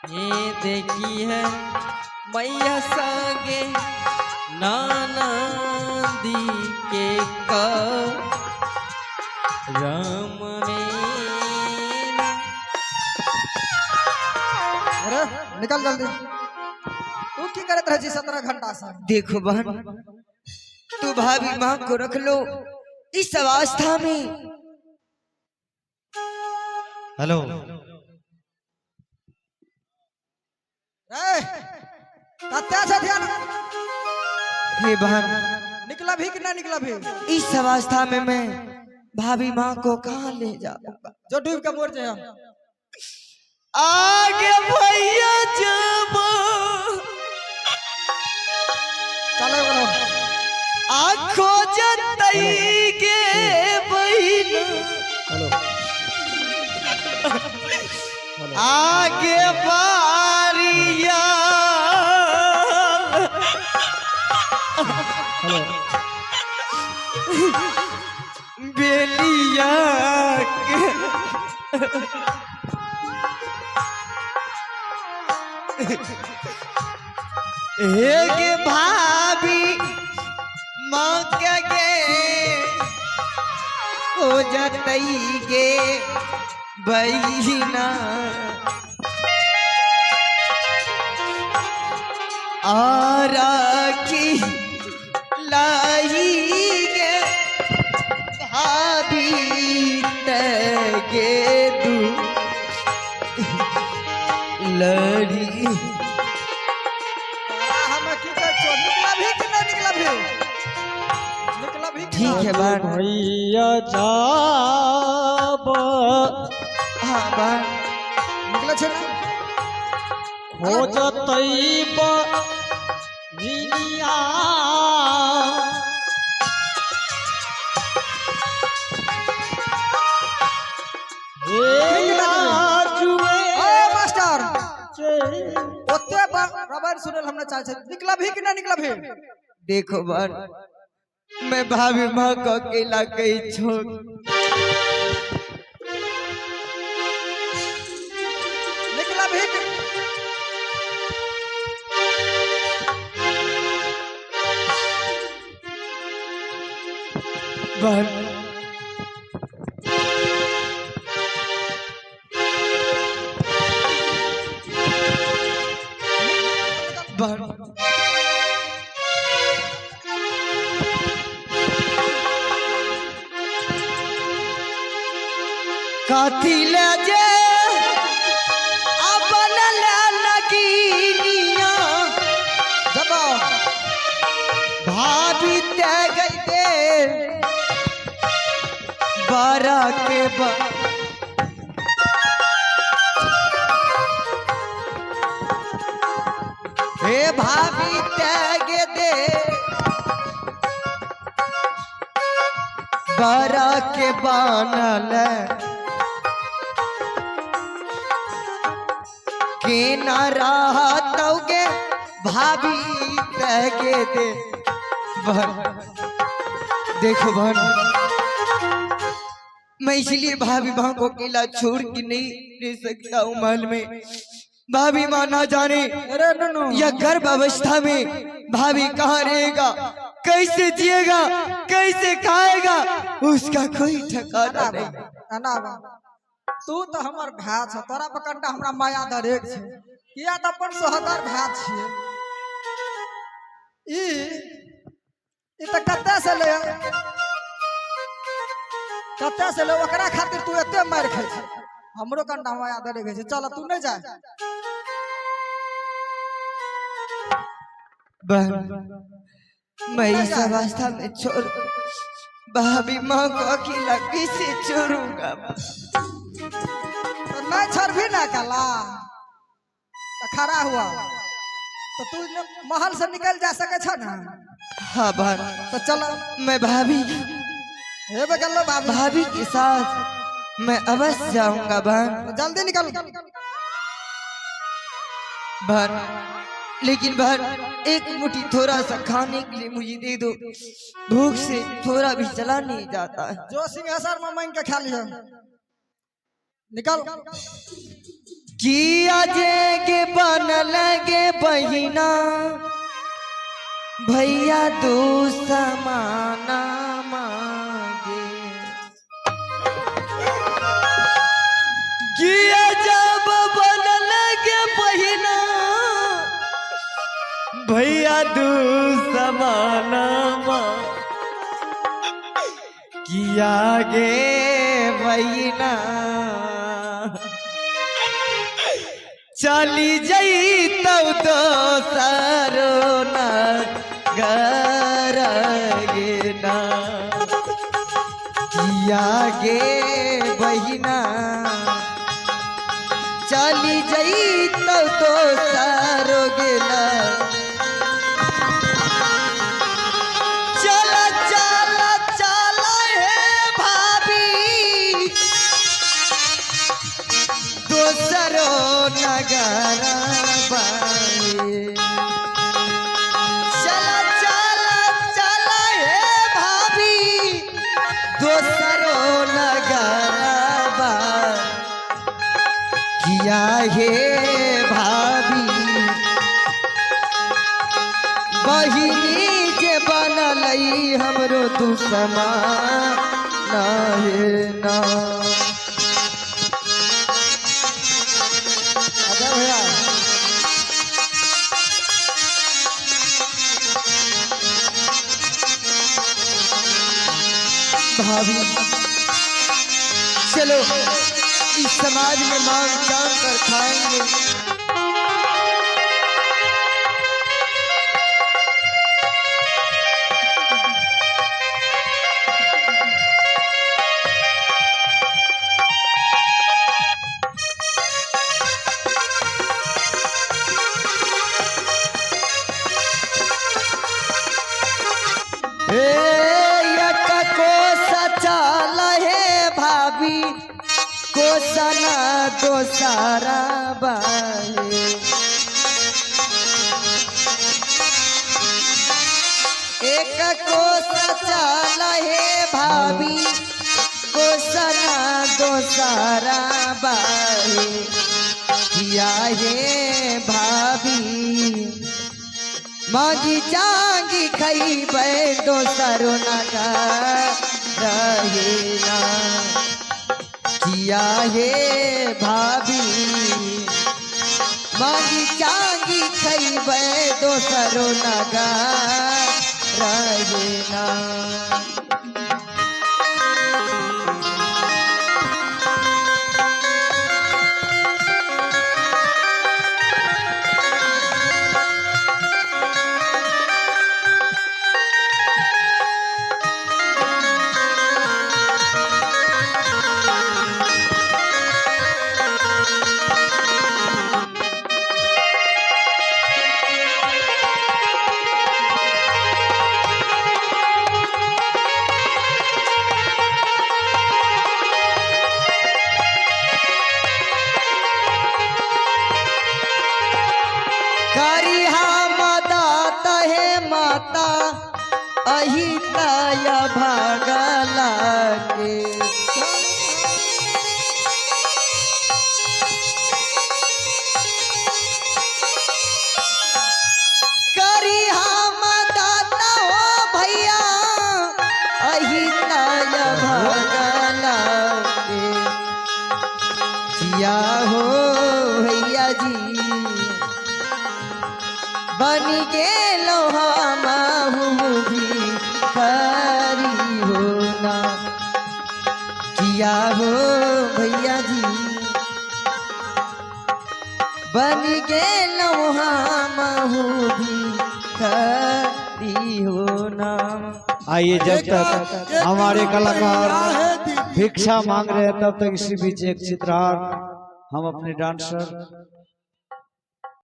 ये देखी है मैया संगे नानदी के राम में। अरे निकल जल्दी। तू की करत रह 17 घंटा से। देखो बहन, तू भाभी माँ को रख लो इस अवस्था में। हेलो कत्या से ध्यान। हे बहन, निकला भी कि ना निकला भी? इस अवस्था में मैं भाभी माँ को कहाँ ले जाऊंगा? जो डूब के मोर जाए आगे भैया जब चले बोलो। आँखों जतई के बहिन आगे बारिया बेलिया एक भाभी माँ के हो जतई गे बहिना आराखी लाई गे भाभी तगे दू लड़ी। हम की कर छो? निकला भी कि ना निकला भी? निकला भी कि ठीक ना? है बहन। भैया जाब हाँ बहन, निकला छे ना? खोजतई जिनिया ए मास्टर ओते रबर सुनल हमने चाहे छे। निकला भी कि ना निकला भी? देखो बहन, मैं भाभी माँ को अकेला कहीं छोड़ निकला भी कि बहन, बहन काथी ले जे अपन लगीनिया जब भाभी ते गई दे बारा के हे भाभी ते दे बारा के बानल के न रहतोगे भाभी तगे दे। बहन देखो बहन, मैं इसलिए भाभी माँ को अकेला छोड़ के नहीं रह सकता हूँ महल में। भाभी माँ ना जाने अरे नन्नू या गर्भ अवस्था में भाभी कहाँ रहेगा, कैसे जिएगा, कैसे खाएगा, उसका कोई ठिकाना नहीं। अना तू तो हमर भाई छ, तोरा पर कंटा हमरा माया दरेक छे। किया त अपन सोहदर भाई छिए। ई त कत्ते से ले ओकरा खातिर तू एते मार खाइ छ। हमरो कंटा माया दरेक छे। चल तू नहीं जा। बहन, मैं इस अवस्था में छोड़ भाभी माँ को अकेला कैसे छोड़ूंगा? तो नहीं छोड़ भी ना कला तो खड़ा हुआ तो तू महल से निकल जा सके छ ना? हाँ बहन, तो चलो मैं भाभी हे बगल भाभी भाभी के साथ मैं अवश्य जाऊंगा बहन। तो जल्दी निकल। बहन, लेकिन बहन एक मुट्ठी थोड़ा सा खाने के लिए मुझे दे दो, भूख से थोड़ा भी चला नहीं जाता है। जो सिंहासन में मांग के खा लिया। निकल किया जे के भैया तू समाना मांगे किया जब बन लगे पहिना भैया तू समाना किया गे भैना चली जई तब तो सारो ना गरगे ना किया गे बहिना चली जई तब तो सारो गेला चला चला चला हे भाभी दोसरो नगर बाए चला चला चला हे भाभी दोसरो नगर बा किया हे भाभी बहिनी जे बनलई हमरो दुश्मन ना हे ना आजा भैया भाभी चलो इस समाज में मांग चांग कर खाएंगे भाभी को सना दो सारा बाए एक को सचा लहे भाभी को सना दो सारा बाए किया हे भाभी मांगी चांगी खई बे दोसरो नगा रहे ना किया हे भाभी मांगी चांगी खई बे दोसरो नगा रहे ना अहिता भागला के करी हम दाता हो भैया अहिता भागला के किया हो भैया जी बन गेलो हम भी खरी हो ना किया हो भैया जी बन गेलो हम भी खरी हो ना। आइए जब तक हमारे कलाकार भिक्षा मांग रहे हैं तब तक इसी बीच एक चित्रहार हम अपने डांसर